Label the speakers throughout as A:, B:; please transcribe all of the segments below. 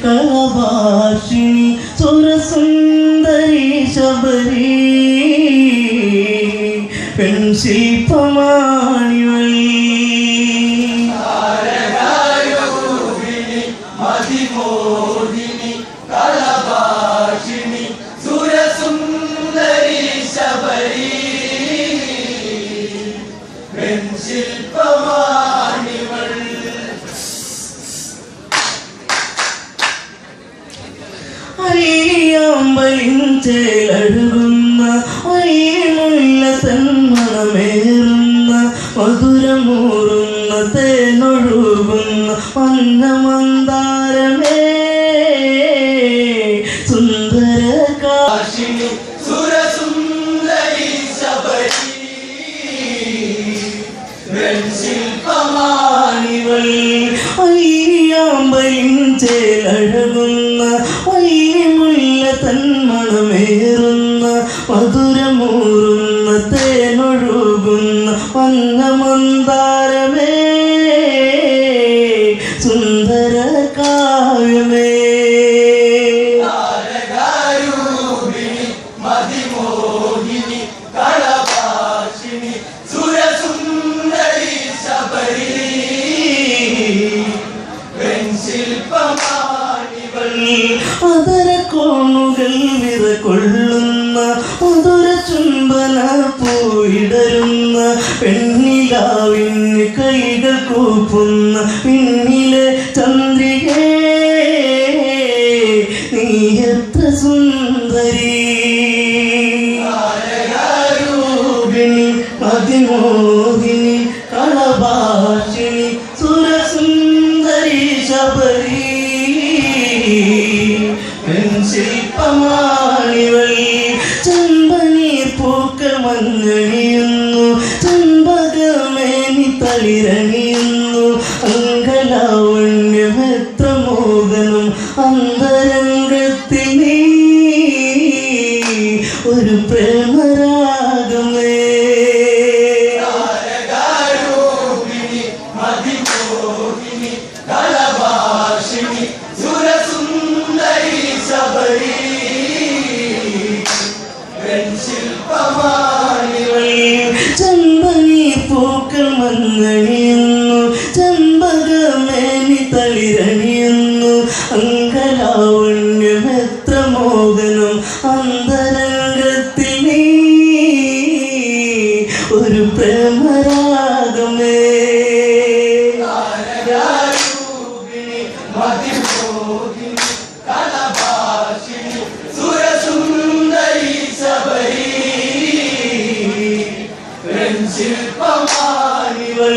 A: കളഭാഷിണി സുരസുന്ദരി ശബരി പെൺശില്പമാണിവൾ
B: മതിമോഹിനി കളഭാഷിണി സുരസുന്ദരി ശബരി പെൺശില്പമാണിവൾ
A: അയ്യമ്പലിൻ ചേലഴുകുന്ന അയ്യമുള്ള തന്മണമേറുന്ന മധുരമൂറുന്ന തേനൊഴുകുന്ന മന്ദമന്ദാരമേ സുന്ദര
B: കാശിനി സുരസുന്ദരി ശബരി പെൺശില്പമാണിവൾ
A: അയ്യമ്പലിൻ ചേലഴുകുന്ന അയ്യമുള്ള തന്മണമേറുന്ന മധുരമൂറുന്ന തേനൊഴുകുന്ന മന്ദമന്ദാരമേ സുന്ദര കാവ്യമേ
B: താരകാരൂപിണി മതിമോഹിനി കളഭാഷിണി സുരസുന്ദരി ശബരി പെൺശില്പമാണിവൾ
A: അതര കോണുകൾ വിറകൊള്ളുന്ന മധുര ചുംബന പൂയിടരുന്ന പെണ്ണിലാവിന് കൈകൾ കൂപ്പുന്ന പിന്നിലെ ചന്ദ്രികേ നീ എത്ര സുന്ദരി താരകാരൂപിണി മതിമോഹിനി കളഭാഷിണി സുരസുന്ദരി ശബരി പെൺശില്പമാണിവൾ ചെമ്പനീർ പൂക്കൾ മഞ്ഞണിയുന്നു ചെമ്പകമേനി തളിരണിയുന്നു അങ്കലാവണ്യം എത്ര മോഹനം അന്തരംഗത്തിൽ നീ ഒരു പ്രേമരാഗമേ
B: താരകാരൂപിണി മതിമോഹിനി കളഭാഷിണി സുരസുന്ദരി ശബരി പെൺശില്പമാണിവൾ
A: ചെമ്പനീർ പൂക്കൾ മഞ്ഞണിയുന്നു ചെമ്പകമേനി തളിരണിയുന്നു അങ്കലാവണ്യം എത്ര മോഹനം അന്തരംഗത്തിൽ നീ ഒരു പ്രേമരാഗമേ
B: താരകാരൂപിണി മതിമോഹിനി കളഭാഷിണി സുരസുന്ദരി ശബരി പെൺശില്പമാണിവൾ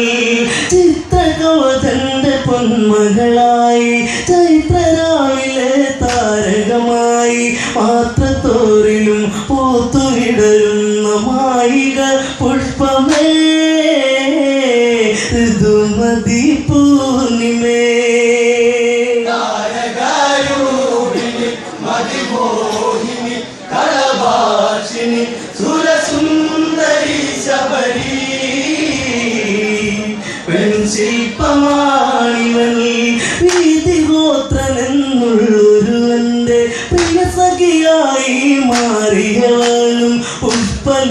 A: ചിത്രകവചന്റെ പൊന്മകളായി ചൈത്രരാവിലെ താരകമായി പാത്രത്തോറിലും പൂത്തുവിടരുന്ന മായിക പുഷ്പമേ ഋതുമതി പൂർണിമേ
B: താരകാരൂപിണി മതിമോഹിനി കളഭാഷിണി സുരസുന്ദരി ശബരി
A: പെൺശില്പമാണിവൾ വീതിഗോത്രനെന്നുള്ളൊരുവന്റെ പ്രിയസഖിയായി മാറിയവനും പുഷ്പലാവണ്യമേറ്റു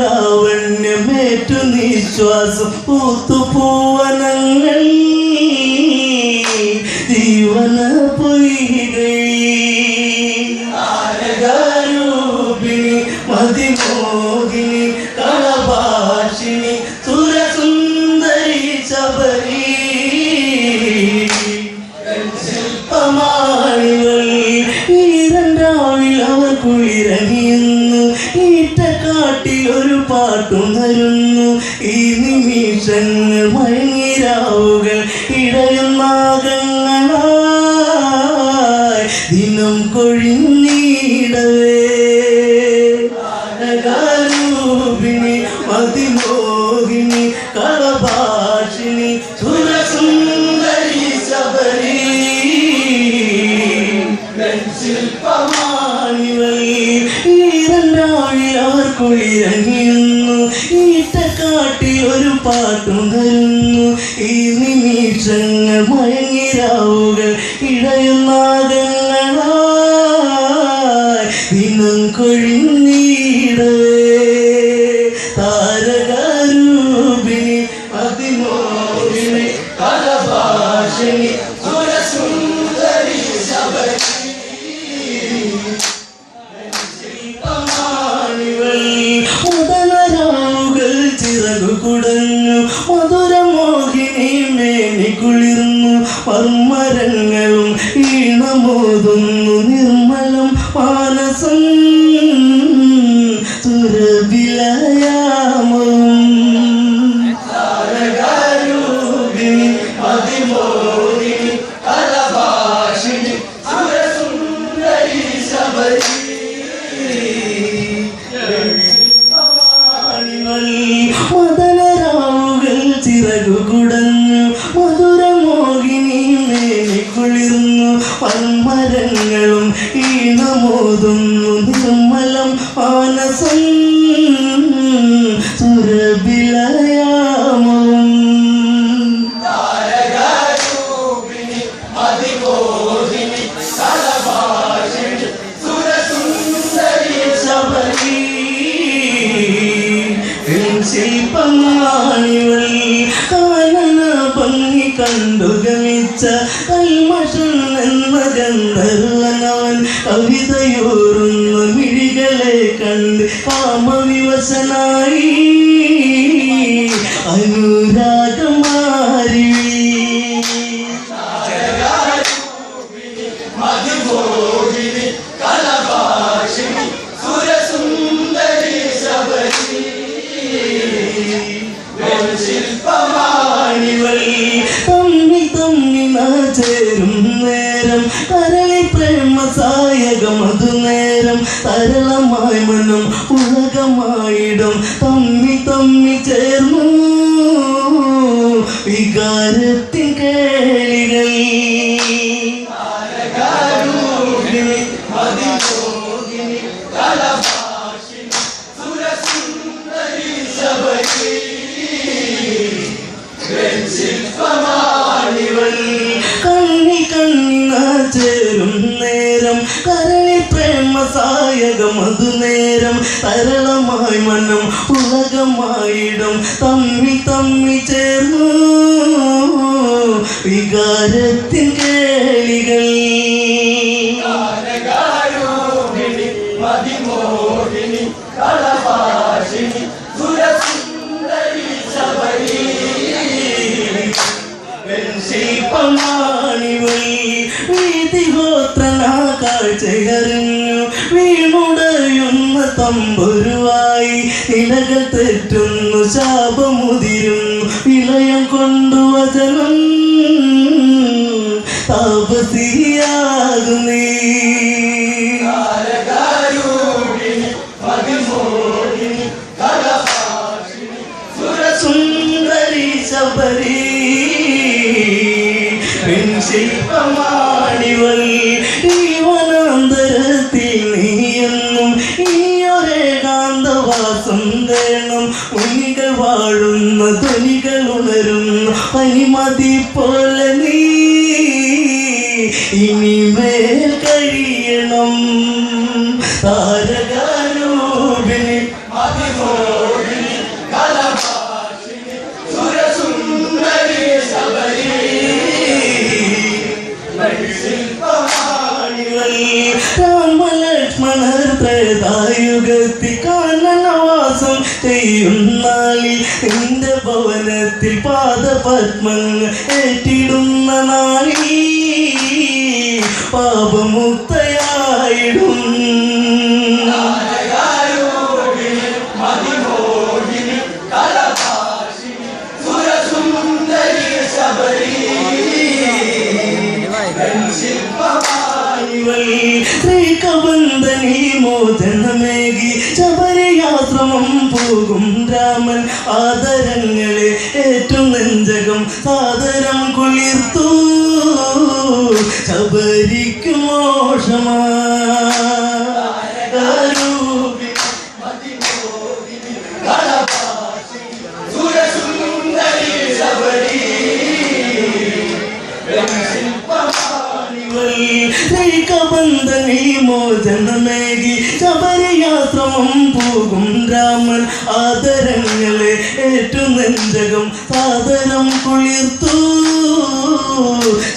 A: നിശ്വാസം പൂത്തുപൂവനങ്ങൾ ജീവന പൊയ്കയിൽ താരകാരൂപിണി മതിമോഹിനി കളഭാഷിണി സുരസുന്ദരി ശബരി പെൺശില്പമാണിവൾ ഈരണ്ടാവിൽ അവർ കുളിരണിയുന്നു ഈറ്റക്കാട്ടിൽ ഒരു പാട്ടുണരുന്നു ഈ നിമിഷങ്ങൾ മയങ്ങിരാവുകൾ ഇടയുന്നാകങ്ങളായി ദിനം കൊഴിഞ്ഞിടവേ താരകാരൂപിണി മതിമോഹിനി കളഭാഷിണി സുരസുന്ദരി ശബരി
B: പെൺശില്പമാണിവൾ
A: ഈരണ്ടാവിൽ അവർ കുളിരണിയുന്നു ഈറ്റക്കാട്ടിൽ ഒരു പാട്ടുണരുന്നു ഈ നിമിഷങ്ങൾ മയങ്ങിരാവുകൾ ഇടയുന്നാകങ്ങൾ വൻമരങ്ങളും ഈണമോതുന്നു നിർമ്മലം മാനസം സുരഭിലയാമം
B: താരകാരൂപിണി മതിമോഹിനി കലഭാഷിണി സുരസുന്ദരി ശബരി
A: മദനരാവുകൾ ചിറകുകുടഞ്ഞു മധുരമോഹിനി മേനി കുളിർന്നു വൻമരങ്ങളും ഈണമോതുന്നു നിർമ്മലം മാനസം സുരഭിലയാമം
B: താരകാരൂപിണി മതിമോഹിനി കലഭാഷിണി സുരസുന്ദരി
A: ശബരി ശില്പമാണിവൾ കാനന ഭംഗി കണ്ടു ഗമിച്ച കൽമഷൻ എന്ന ഗന്ധർവനവൻ കവിതയോറുന്ന മിഴികളെ കണ്ട് കാമവിവശനായി അനുരാഗമാരി
B: മതിമോഹിനി കലഭാഷിണി സുരസുന്ദരി ശബരി ശില്പമാണിവൾ
A: തമ്മി തമ്മി ചേരും നേരം കരളി പ്രേമ സായകം അതു നേരം തരളമായി മനം ഉലകമായിടും തമ്മി തമ്മി ചേർന്നു വികാരത്തിൻ കേളികൾ
B: താരകാരൂപിണി മതിമോഹിനി കലഭാഷിണി സുരസുന്ദരി ശബരി ശില്പമാണിവൾ
A: കണ്ണി കണ്ണ ചേരും നേരം കരളി പ്രേമ സായകം അതു നേരം തരളമായി മനം ഉലകമായിടും തമ്മി തമ്മി ചേർന്നു വികാരത്തിൻ കേളികൾ
B: താരകാരൂപിണി മതിമോഹിനി കലഭാഷിണി സുരസുന്ദരി ശബരി
A: ശില്പമാണിവൾ വീതിഗോത്രന കാഴ്ചയറിഞ്ഞു വീണുടയുന്ന തമ്പുരുവായി ഇലകൾ തെറ്റുന്നു ശാപമുതിരുന്നു വിലയം കൊണ്ടു വചനം താപസിയാകുന്നേ
B: താരകാരൂപിണി മതിമോഹിനി കലഭാഷിണി
A: സുരസുന്ദരി ശബരി ശില്പമാണിവൾ ഈ വനാന്തരത്തിൽ നീയെന്നും ഈയൊരേകാന്തവാസം വേണം മുനികൾ വാഴുന്ന ധ്വനികൾ ഉണരുന്ന പനിമതി പോലെ നീ ഇനിമേൽ കഴിയണം താരകാരൂപിണി
B: മതിമോഹിനി കലഭാഷിണി സുരസുന്ദരി ശബരി ശില്പമാണിവൾ
A: രാമലക്ഷ്മണർ ത്രേതായുഗത്തിൽ കാനനവാസം ചെയ്യുന്നാളിൽ നിന്റെ ഭവനത്തിൽ പാദപത്മങ്ങൾ ഏറ്റിടുന്ന നാളിൽ പാപമുക്തയായിടും
B: താരകാരൂപിണി മതിമോഹിനി കലഭാഷിണി സുരസുന്ദരി ശബരി ശില്പമാണിവൾ
A: ശ്രീകബന്ധനി മോചനമേകി ശബരിയാശ്രമം പോകും രാമൻ ആദരങ്ങളെ ഏറ്റു നെഞ്ചകം സാദരം കുളിർത്തു ശബരിക്കു മോഷമാ
B: മതിമോഹിനി കലഭാഷിണി സുരസുന്ദരി ശബരി ശില്പമാണിവൾ
A: ശ്രീകബന്ധനി മോചനമേകി ശബരിയാശ്രമം പോകും രാമൻ ആദരങ്ങളെ ഏറ്റു നെഞ്ചകം സാദരം കുളിർത്തു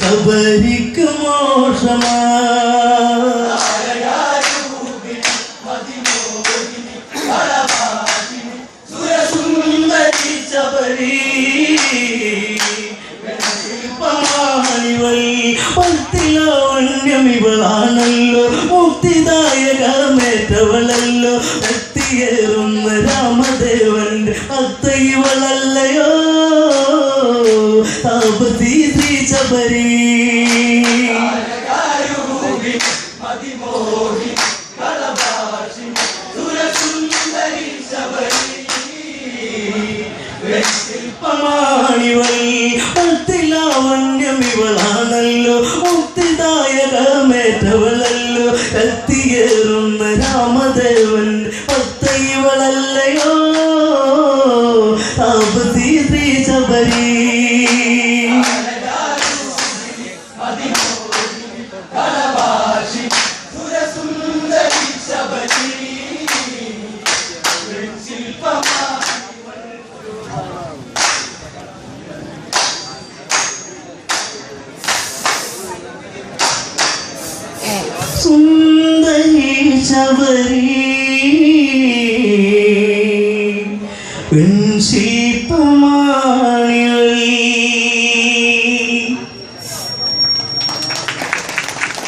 A: ശബരിക്കു മോഷമാ
B: താരകാരൂപിണി മതിമോഹിനി കലഭാഷിണി സുരസുന്ദരി ശബരി
A: ശില്പമാണിവൾ വന്യം ഇവളാണല്ലോ മുക്തിദായകമേറ്റവളല്ലോ എത്തിയേറുന്ന രാമദേവന്റെ ഭക്ത ഇവളല്ലയോ താപസി ശ്രീ ശബരി
B: കാരകാരൂപിണി മതിമോഹിനി കളഭാഷിണി സുരസുന്ദരി ശബരി
A: ശില്പമാണിവൾ ഭക്തിലാവണ്യം ഇവളാണല്ലോ മുക്തിദായകമേറ്റവളല്ലോ എത്തിയേറുന്ന രാമദേവൻ ഭക്ത ഇവളല്ലയോ താപസി ശ്രീ ശബരി
B: മതിമോഹിനി കളഭാഷിണി സുരസുന്ദരി ശബരി ശില്പമാ
A: സുന്ദരി ശബരി